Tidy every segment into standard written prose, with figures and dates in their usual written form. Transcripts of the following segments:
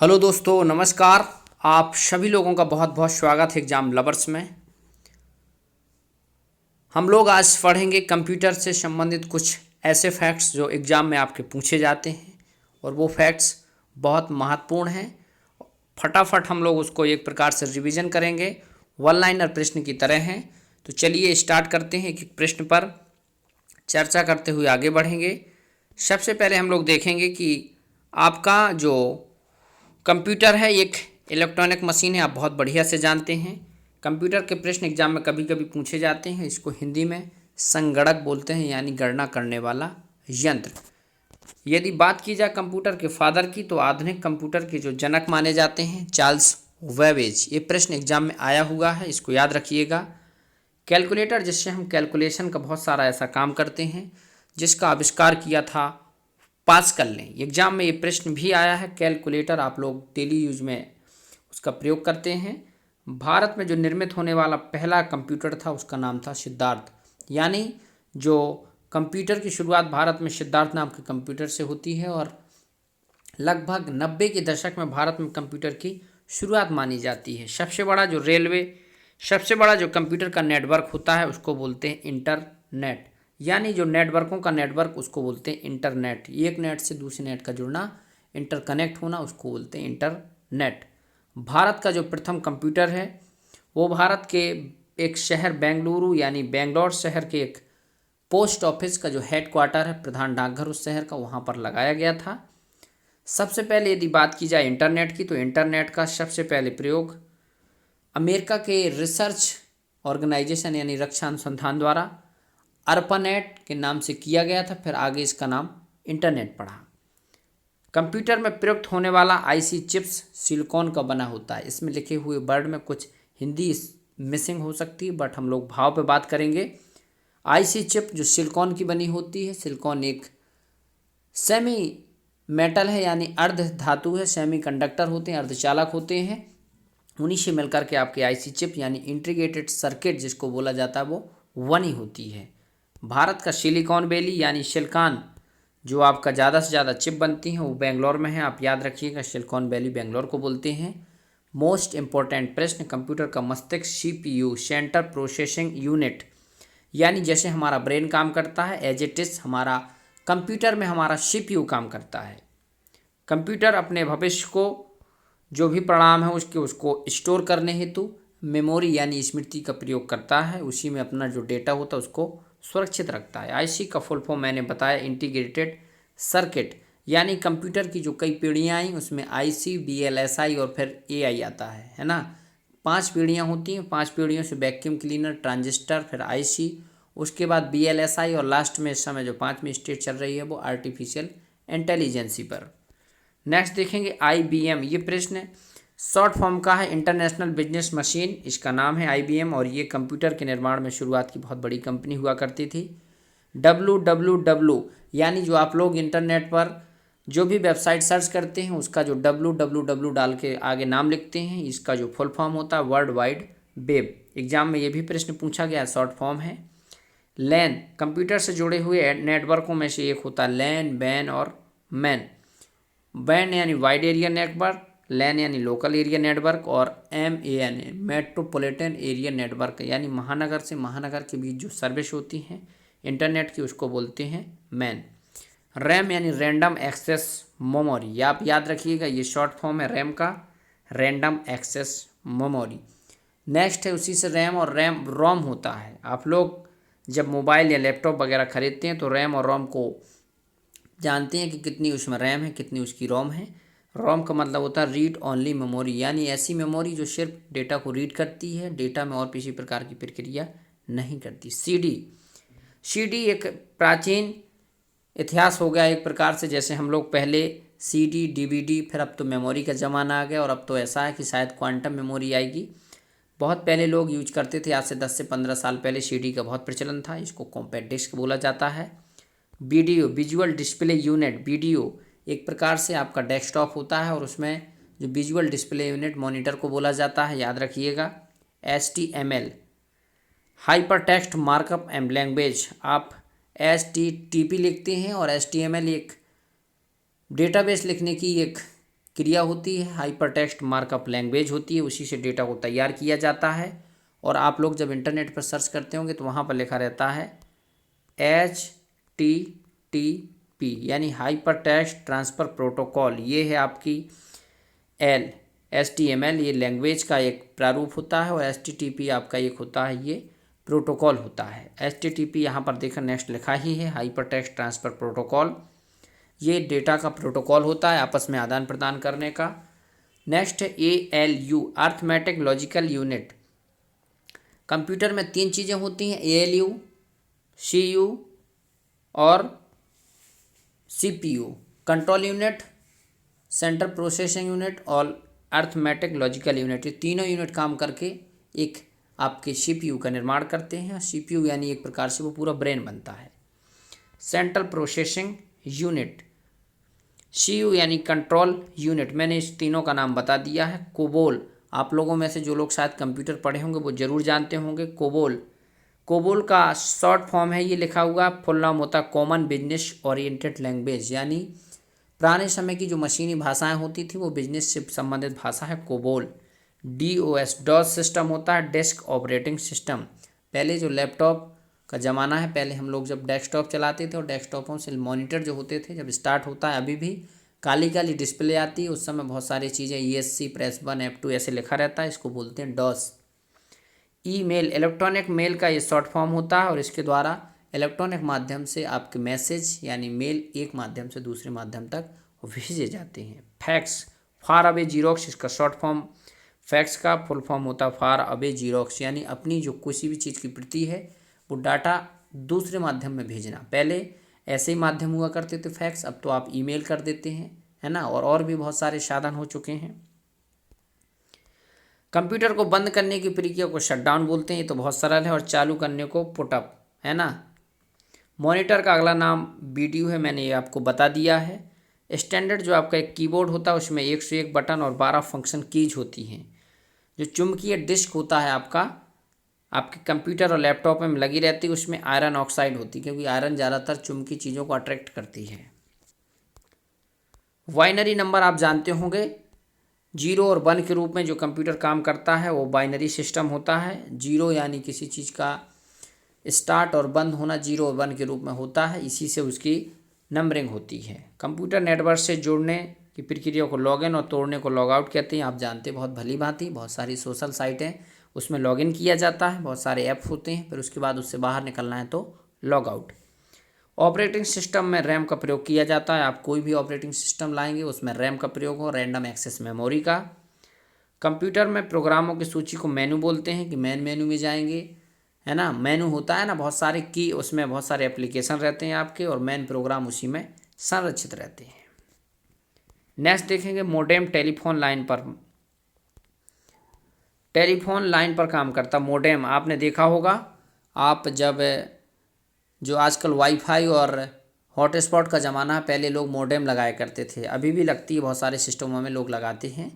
Hello दोस्तों, नमस्कार। आप सभी लोगों का बहुत बहुत स्वागत है एग्ज़ाम लवर्स में। हम लोग आज पढ़ेंगे कंप्यूटर से संबंधित कुछ ऐसे फैक्ट्स जो एग्ज़ाम में आपके पूछे जाते हैं और वो फैक्ट्स बहुत महत्वपूर्ण हैं। फटाफट हम लोग उसको एक प्रकार से रिवीजन करेंगे, वन लाइनर प्रश्न की तरह हैं। तो चलिए स्टार्ट करते हैं, एक एक प्रश्न पर चर्चा करते हुए आगे बढ़ेंगे। सबसे पहले हम लोग देखेंगे कि आपका जो कंप्यूटर है एक इलेक्ट्रॉनिक मशीन है, आप बहुत बढ़िया से जानते हैं। कंप्यूटर के प्रश्न एग्जाम में कभी कभी पूछे जाते हैं। इसको हिंदी में संगणक बोलते हैं, यानी गणना करने वाला यंत्र। यदि बात की जाए कंप्यूटर के फादर की, तो आधुनिक कंप्यूटर के जो जनक माने जाते हैं चार्ल्स वेबेज। ये प्रश्न एग्जाम में आया हुआ है, इसको याद रखिएगा। कैलकुलेटर, जिससे हम कैलकुलेशन का बहुत सारा ऐसा काम करते हैं, जिसका आविष्कार किया था पास्कल ने। एग्जाम में ये प्रश्न भी आया है। कैलकुलेटर आप लोग डेली यूज में उसका प्रयोग करते हैं। भारत में जो निर्मित होने वाला पहला कंप्यूटर था उसका नाम था सिद्धार्थ। यानी जो कंप्यूटर की शुरुआत भारत में सिद्धार्थ नाम के कंप्यूटर से होती है और लगभग 90 के दशक में भारत में कंप्यूटर की शुरुआत मानी जाती है। सबसे बड़ा जो कंप्यूटर का नेटवर्क होता है उसको बोलते हैं इंटरनेट। यानी जो नेटवर्कों का नेटवर्क उसको बोलते हैं इंटरनेट। एक नेट से दूसरे नेट का जुड़ना, इंटरकनेक्ट होना, उसको बोलते हैं इंटरनेट। भारत का जो प्रथम कंप्यूटर है वो भारत के एक शहर बेंगलुरु यानी बेंगलोर शहर के एक पोस्ट ऑफिस का जो हेडक्वार्टर है, प्रधान डाकघर उस शहर का, वहाँ पर लगाया गया था। सबसे पहले यदि बात की जाए इंटरनेट की, तो इंटरनेट का सबसे पहले प्रयोग अमेरिका के रिसर्च ऑर्गेनाइजेशन यानी रक्षा अनुसंधान द्वारा अर्पानेट के नाम से किया गया था। फिर आगे इसका नाम इंटरनेट पड़ा। कंप्यूटर में प्रयुक्त होने वाला आईसी चिप्स सिलिकॉन का बना होता है। इसमें लिखे हुए वर्ड में कुछ हिंदी मिसिंग हो सकती है, बट हम लोग भाव पे बात करेंगे। आईसी चिप जो सिलिकॉन की बनी होती है, सिलिकॉन एक सेमी मेटल है यानी अर्ध धातु है, सेमी कंडक्टर होते हैं, अर्धचालक होते हैं। उन्हीं से मिलकर के आपकी आईसी चिप यानी इंटीग्रेटेड सर्किट जिसको बोला जाता है वो बनी होती है। भारत का सिलिकॉन वैली यानी सिलिकॉन जो आपका ज़्यादा से ज़्यादा चिप बनती हैं वो बेंगलोर में है। आप याद रखिएगा, सिलिकॉन वैली बेंगलोर को बोलते हैं। मोस्ट इम्पोर्टेंट प्रश्न, कंप्यूटर का मस्तिष्क सीपीयू सेंटर प्रोसेसिंग यूनिट, यानी जैसे हमारा ब्रेन काम करता है एज इट इज हमारा कंप्यूटर में हमारा सीपीयू काम करता है। कंप्यूटर अपने भविष्य को जो भी परिणाम है उसको स्टोर करने हेतु मेमोरी यानी स्मृति का प्रयोग करता है। उसी में अपना जो डेटा होता है उसको सुरक्षित रखता है। आईसी का फुल फॉर्म मैंने बताया इंटीग्रेटेड सर्किट, यानी कंप्यूटर की जो कई पीढ़ियाँ आई उसमें आईसी, बीएलएसआई और फिर एआई आता है ना। 5 पीढ़ियाँ होती हैं। 5 पीढ़ियों से वैक्यूम क्लीनर, ट्रांजिस्टर, फिर आईसी, उसके बाद बीएलएसआई और लास्ट में इस समय जो 5वीं स्टेज चल रही है वो आर्टिफिशियल इंटेलिजेंसी पर। नेक्स्ट देखेंगे आईबीएम। ये प्रश्न शॉर्ट फॉर्म का है, इंटरनेशनल बिजनेस मशीन इसका नाम है आईबीएम, और ये कंप्यूटर के निर्माण में शुरुआत की बहुत बड़ी कंपनी हुआ करती थी। www यानी जो आप लोग इंटरनेट पर जो भी वेबसाइट सर्च करते हैं उसका जो www डाल के आगे नाम लिखते हैं, इसका जो फुल फॉर्म होता है वर्ल्ड वाइड वेब। एग्जाम में ये भी प्रश्न पूछा गया, शॉर्ट फॉर्म है। लैन कंप्यूटर से जुड़े हुए नेटवर्कों में से एक होता है लैन, बैन और मैन। वैन यानी वाइड एरिया नेटवर्क, लैन यानी लोकल एरिया नेटवर्क, और MAN मेट्रोपॉलिटन एरिया नेटवर्क, यानी महानगर से महानगर के बीच जो सर्विस होती हैं इंटरनेट की उसको बोलते हैं मैन। रैम यानी रैंडम एक्सेस मेमोरी, आप याद रखिएगा ये शॉर्ट फॉर्म है रैम का, रैंडम एक्सेस मेमोरी। नेक्स्ट है उसी से रैम और रोम होता है। आप लोग जब मोबाइल या लैपटॉप वगैरह खरीदते हैं तो रैम और रोम को जानते हैं कि कितनी उसमें रैम है, कितनी उसकी रोम है। रोम का मतलब होता है रीड ओनली मेमोरी, यानी ऐसी मेमोरी जो सिर्फ डेटा को रीड करती है, डेटा में और किसी प्रकार की प्रक्रिया नहीं करती। सीडी एक प्राचीन इतिहास हो गया एक प्रकार से। जैसे हम लोग पहले सीडी, डीवीडी, फिर अब तो मेमोरी का ज़माना आ गया और अब तो ऐसा है कि शायद क्वांटम मेमोरी आएगी। बहुत पहले लोग यूज करते थे, आज से 10 से 15 साल पहले सीडी का बहुत प्रचलन था। इसको कॉम्पैक्ट डिस्क बोला जाता है। Video visual display unit, video एक प्रकार से आपका डेस्कटॉप होता है और उसमें जो विजुअल डिस्प्ले यूनिट मॉनिटर को बोला जाता है, याद रखिएगा। HTML hyper text markup and language, आप HTTP लिखते हैं और HTML एक डेटाबेस लिखने की एक क्रिया होती है, हाइपर टेक्स्ट मार्कअप लैंग्वेज होती है, उसी से डेटा को तैयार किया जाता है। और आप लोग जब इंटरनेट पर सर्च करते होंगे तो वहाँ पर लिखा रहता है HTTP यानी हाइपर टेक्स्ट ट्रांसफ़र प्रोटोकॉल। ये है आपकी HTML, ये लैंग्वेज का एक प्रारूप होता है, और HTTP आपका एक होता है ये प्रोटोकॉल होता है। HTTP यहाँ पर देखकर नेक्स्ट लिखा ही है, हाइपर टेक्स्ट ट्रांसफ़र प्रोटोकॉल। ये डेटा का प्रोटोकॉल होता है आपस में आदान प्रदान करने का। नेक्स्ट है ALU, arithmetic logical unit. Computer में 3 चीज़ें होती हैं, ALU, CU और CPU, control unit, central processing unit और अर्थमेटिक लॉजिकल यूनिट। ये तीनों यूनिट काम करके एक आपके CPU का निर्माण करते हैं। CPU यानी एक प्रकार से वो पूरा ब्रेन बनता है। सेंट्रल प्रोसेसिंग यूनिट, CU यानी कंट्रोल यूनिट, मैंने इस तीनों का नाम बता दिया है। कोबोल, आप लोगों में से जो लोग शायद कंप्यूटर पढ़े होंगे वो ज़रूर जानते होंगे। कोबोल का शॉर्ट फॉर्म है, ये लिखा हुआ, फुल नाम होता है कॉमन बिजनेस ओरिएंटेड लैंग्वेज, यानी पुराने समय की जो मशीनी भाषाएं होती थी वो बिजनेस से संबंधित भाषा है कोबोल। DOS सिस्टम होता है, डेस्क ऑपरेटिंग सिस्टम। पहले जो लैपटॉप का ज़माना है, पहले हम लोग जब डेस्कटॉप चलाते थे और डेस्कटॉपों से मॉनिटर जो होते थे, जब स्टार्ट होता है अभी भी काली काली डिस्प्ले आती है, उस समय बहुत सारी चीज़ें ESC प्रेस 1 F2 ऐसे लिखा रहता है, इसको बोलते हैं DOS। ईमेल, इलेक्ट्रॉनिक मेल का ये शॉर्ट फॉर्म होता है, और इसके द्वारा इलेक्ट्रॉनिक माध्यम से आपके मैसेज यानी मेल एक माध्यम से दूसरे माध्यम तक भेजे जाते हैं। फैक्स, फार अवे जीरोक्स, इसका शॉर्ट फॉर्म, फैक्स का फुल फॉर्म होता है फार अवे जीरोक्स, यानी अपनी जो किसी भी चीज़ की प्रति है वो डाटा दूसरे माध्यम में भेजना। पहले ऐसे ही माध्यम हुआ करते थे फैक्स, अब तो आप ईमेल कर देते हैं, है ना, और भी बहुत सारे साधन हो चुके हैं। कंप्यूटर को बंद करने की प्रक्रिया को शटडाउन बोलते हैं, ये तो बहुत सरल है, और चालू करने को पुटअप, है ना। मॉनिटर का अगला नाम BDU है, मैंने ये आपको बता दिया है। स्टैंडर्ड जो आपका एक कीबोर्ड होता है उसमें 101 बटन और 12 फंक्शन कीज होती हैं। जो चुंबकीय डिस्क होता है आपके कंप्यूटर और लैपटॉप में लगी रहती है, उसमें आयरन ऑक्साइड होती है, क्योंकि आयरन ज़्यादातर चुंबकीय चीज़ों को अट्रैक्ट करती है। बाइनरी नंबर आप जानते होंगे, 0 और 1 के रूप में जो कंप्यूटर काम करता है वो बाइनरी सिस्टम होता है। 0 यानी किसी चीज़ का स्टार्ट और बंद होना 0 और 1 के रूप में होता है, इसी से उसकी नंबरिंग होती है। कंप्यूटर नेटवर्क से जुड़ने की प्रक्रिया को लॉगिन और तोड़ने को लॉगआउट कहते हैं। आप जानते हैं बहुत भली भांति, बहुत सारी सोशल साइटें, उसमें लॉगिन किया जाता है, बहुत सारे ऐप होते हैं, फिर उसके बाद उससे बाहर निकलना है तो लॉगआउट। ऑपरेटिंग सिस्टम में रैम का प्रयोग किया जाता है। आप कोई भी ऑपरेटिंग सिस्टम लाएंगे उसमें रैम का प्रयोग हो, रैंडम एक्सेस मेमोरी का। कंप्यूटर में प्रोग्रामों की सूची को मेनू बोलते हैं, कि मेन मेनू में जाएंगे, है ना। मेनू होता है ना, बहुत सारे की, उसमें बहुत सारे एप्लीकेशन रहते हैं आपके, और मेन प्रोग्राम उसी में संरक्षित रहते हैं। नेक्स्ट देखेंगे मोडेम, टेलीफोन लाइन पर काम करता मोडेम। आपने देखा होगा, आप जब जो आजकल वाईफाई और हॉटस्पॉट का ज़माना है, पहले लोग मोडेम लगाया करते थे, अभी भी लगती है, बहुत सारे सिस्टमों में लोग लगाते हैं।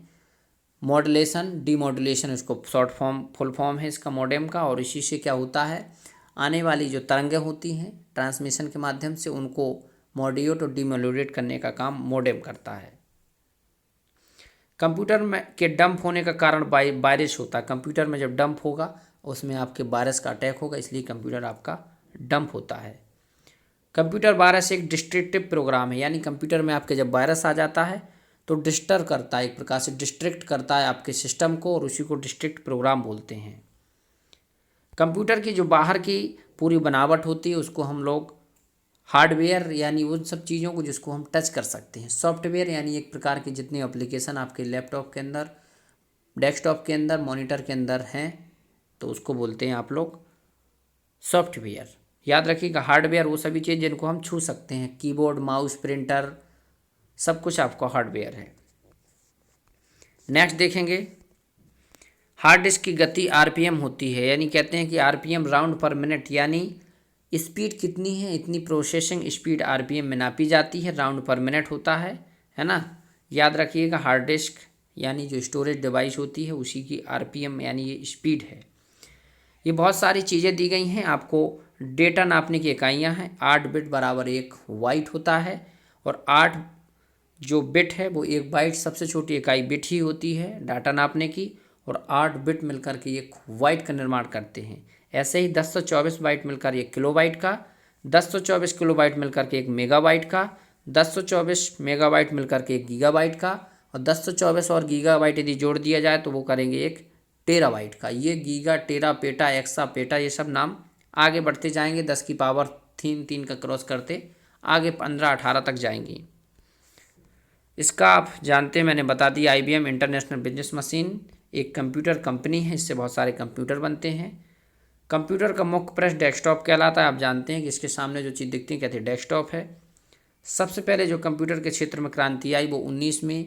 मॉड्यूलेशन, डीमॉड्यूलेशन, इसको शॉर्ट फॉर्म फुल फॉर्म है इसका मोडेम का, और इसी से क्या होता है, आने वाली जो तरंगें होती हैं ट्रांसमिशन के माध्यम से, उनको मॉड्यूलेट और डीमॉड्यूलेट करने का काम मोडेम करता है। कंप्यूटर में के डंप होने का कारण वायरस होता है। कंप्यूटर में जब डंप होगा उसमें आपके वायरस का अटैक होगा, इसलिए कंप्यूटर आपका डंप होता है। कंप्यूटर वायरस एक डिस्ट्रक्टिव प्रोग्राम है, यानी कंप्यूटर में आपके जब वायरस आ जाता है तो डिस्टर्ब करता है, एक प्रकार से डिस्ट्रैक्ट करता है आपके सिस्टम को, और उसी को डिस्ट्रक्ट प्रोग्राम बोलते हैं। कंप्यूटर की जो बाहर की पूरी बनावट होती है उसको हम लोग हार्डवेयर, यानी उन सब चीज़ों को जिसको हम टच कर सकते हैं। सॉफ्टवेयर यानी एक प्रकार की जितनी एप्लीकेशन आपके लैपटॉप के अंदर, डेस्कटॉप के अंदर, मॉनिटर के अंदर हैं, तो उसको बोलते हैं आप लोग सॉफ्टवेयर। याद रखिएगा, हार्डवेयर वो सभी चीज़ जिनको हम छू सकते हैं, कीबोर्ड, माउस, प्रिंटर, सब कुछ आपका हार्डवेयर है। नेक्स्ट देखेंगे, हार्ड डिस्क की गति RPM होती है, यानी कहते हैं कि RPM राउंड पर मिनट, यानी स्पीड कितनी है इतनी प्रोसेसिंग स्पीड RPM में नापी जाती है, राउंड पर मिनट होता है ना। याद रखिएगा, हार्ड डिस्क यानी जो स्टोरेज डिवाइस होती है उसी की RPM यानी ये स्पीड है। ये बहुत सारी चीज़ें दी गई हैं आपको। डेटा नापने की इकाइयाँ हैं, 8 बिट बराबर 1 बाइट होता है, और 8 जो बिट है वो 1 बाइट, सबसे छोटी इकाई बिट ही होती है डाटा नापने की, और 8 बिट मिलकर के एक बाइट का निर्माण करते हैं। ऐसे ही 1024 बाइट मिलकर एक किलोबाइट का, 1024 किलोबाइट मिलकर के एक मेगाबाइट का, 1024 मेगाबाइट मिलकर के एक गीगाबाइट का, और 1024 और गीगाबाइट यदि जोड़ दिया जाए तो वो करेंगे एक टेराबाइट का। ये गीगा, टेरा, पेटा, एक्सा, पेटा, ये सब नाम आगे बढ़ते जाएंगे, 10 की पावर 3 का क्रॉस करते आगे 15, 18 तक जाएंगी। इसका आप जानते हैं, मैंने बता दिया, IBM इंटरनेशनल बिजनेस मशीन एक कंप्यूटर कंपनी है, इससे बहुत सारे कंप्यूटर बनते हैं। कंप्यूटर का मुख्य पृष्ठ डेस्कटॉप कहलाता है। आप जानते हैं कि इसके सामने जो चीज़ दिखती है कहते हैं डेस्कटॉप है। सबसे पहले जो कंप्यूटर के क्षेत्र में क्रांति आई वो 19वीं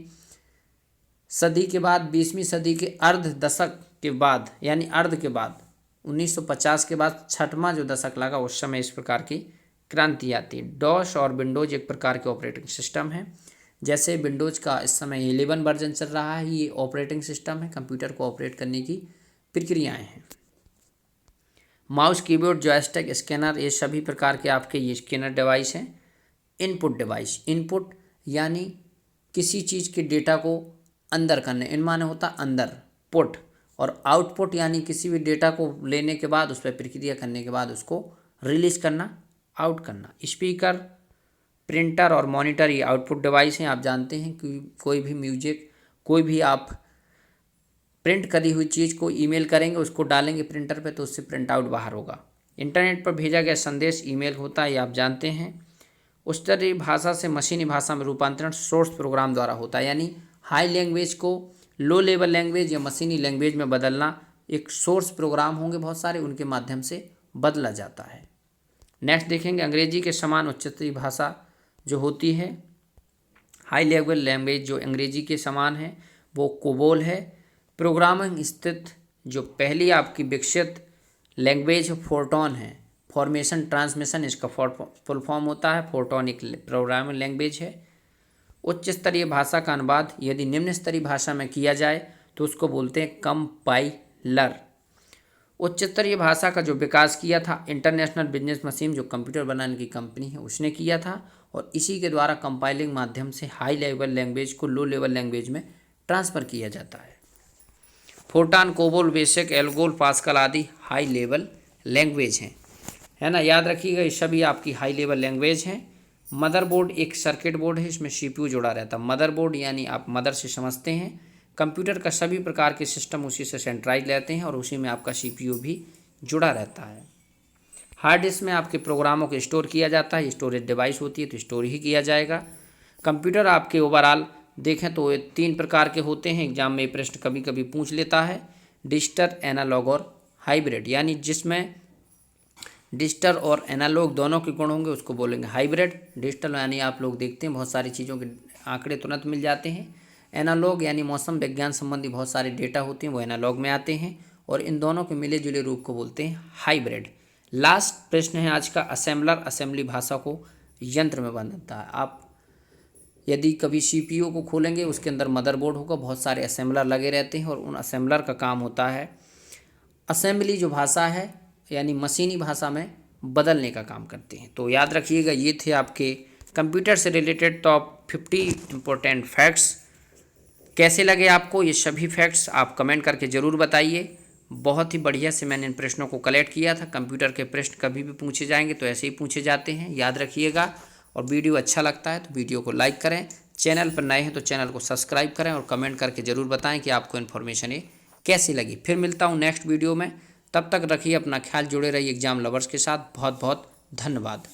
सदी के बाद, 20वीं सदी के अर्ध दशक के बाद, यानी अर्ध के बाद 1950 के बाद छठवां जो दशक लगा उस समय इस प्रकार की क्रांति आती है। डॉस और विंडोज एक प्रकार के ऑपरेटिंग सिस्टम है। जैसे विंडोज का इस समय 11 वर्जन चल रहा है, ये ऑपरेटिंग सिस्टम है, कंप्यूटर को ऑपरेट करने की प्रक्रियाएं हैं। माउस, कीबोर्ड, जॉयस्टिक, स्कैनर, ये सभी प्रकार के आपके ये स्कैनर डिवाइस हैं। इनपुट डिवाइस, इनपुट यानी किसी चीज़ के डेटा को अंदर करने, इन माने होता अंदर, पुट, और आउटपुट यानी किसी भी डेटा को लेने के बाद उस पर प्रक्रिया करने के बाद उसको रिलीज करना, आउट करना। स्पीकर, प्रिंटर और मॉनिटर ये आउटपुट डिवाइस हैं। आप जानते हैं कि कोई भी म्यूजिक, कोई भी आप प्रिंट करी हुई चीज़ को ईमेल करेंगे, उसको डालेंगे प्रिंटर पे तो उससे प्रिंट आउट बाहर होगा। इंटरनेट पर भेजा गया संदेश ईमेल होता है, ये आप जानते हैं। उच्चतरीय भाषा से मशीनी भाषा में रूपांतरण सोर्स प्रोग्राम द्वारा होता है, यानी हाई लैंग्वेज को लो लेवल लैंग्वेज या मशीनी लैंग्वेज में बदलना एक सोर्स प्रोग्राम होंगे बहुत सारे, उनके माध्यम से बदला जाता है। नेक्स्ट देखेंगे, अंग्रेजी के समान उच्चतरीय भाषा जो होती है, हाई लेवल लैंग्वेज जो अंग्रेजी के समान है वो कोबोल है। प्रोग्रामिंग स्थित जो पहली आपकी विकसित लैंग्वेज फोर्टॉन है, फॉर्मेशन ट्रांसमिशन इसका फुल फॉर्म होता है, फोर्टॉन एक प्रोग्रामिंग लैंग्वेज है। उच्च स्तरीय भाषा का अनुवाद यदि निम्न स्तरीय भाषा में किया जाए तो उसको बोलते हैं कंपाइलर। उच्च स्तरीय भाषा का जो विकास किया था इंटरनेशनल बिजनेस मशीन जो कंप्यूटर बनाने की कंपनी है उसने किया था, और इसी के द्वारा कंपाइलिंग माध्यम से हाई लेवल लैंग्वेज को लो लेवल लैंग्वेज में ट्रांसफ़र किया जाता है। फोर्टान, कोबोल, बेसिक, एल्गोल, पास्कल आदि हाई लेवल लैंग्वेज हैं, है ना, याद रखिएगा, ये सभी आपकी हाई लेवल लैंग्वेज हैं। मदरबोर्ड एक सर्किट बोर्ड है, इसमें CPU जुड़ा रहता है। मदरबोर्ड यानी आप मदर से समझते हैं, कंप्यूटर का सभी प्रकार के सिस्टम उसी से सेंट्राइज रहते हैं और उसी में आपका CPU भी जुड़ा रहता है। हार्ड डिस्क में आपके प्रोग्रामों को स्टोर किया जाता है, स्टोरेज डिवाइस होती है तो स्टोर ही किया जाएगा। कंप्यूटर आपके ओवरऑल देखें तो 3 प्रकार के होते हैं, एग्जाम में प्रश्न कभी कभी पूछ लेता है, डिजिटल, एनालॉग और हाइब्रिड, यानी जिसमें डिजिटल और एनालॉग दोनों के गुण होंगे उसको बोलेंगे हाइब्रिड। डिजिटल यानी आप लोग देखते हैं बहुत सारी चीज़ों के आंकड़े तुरंत मिल जाते हैं। एनालॉग यानी मौसम विज्ञान संबंधी बहुत सारे डेटा होते हैं वो एनालॉग में आते हैं, और इन दोनों के मिले जुले रूप को बोलते हैं हाइब्रिड। लास्ट प्रश्न है आज का, असेंबलर असेंबली भाषा को यंत्र में बदलता है। आप यदि कभी CPU को खोलेंगे उसके अंदर मदरबोर्ड होगा, बहुत सारे असेंबलर लगे रहते हैं और उन असेंबलर का काम होता है असेंबली जो भाषा है यानी मशीनी भाषा में बदलने का काम करते हैं। तो याद रखिएगा, ये थे आपके कंप्यूटर से रिलेटेड टॉप 50 इम्पोर्टेंट फैक्ट्स। कैसे लगे आपको ये सभी फैक्ट्स आप कमेंट करके ज़रूर बताइए। बहुत ही बढ़िया से मैंने इन प्रश्नों को कलेक्ट किया था। कंप्यूटर के प्रश्न कभी भी पूछे जाएंगे तो ऐसे ही पूछे जाते हैं, याद रखिएगा। और वीडियो अच्छा लगता है तो वीडियो को लाइक करें, चैनल पर नए हैं तो चैनल को सब्सक्राइब करें और कमेंट करके ज़रूर बताएं कि आपको इन्फॉर्मेशन ये कैसी लगी। फिर मिलता हूँ नेक्स्ट वीडियो में, तब तक रखिए अपना ख्याल, जुड़े रहिए एग्जाम लवर्स के साथ। बहुत बहुत धन्यवाद।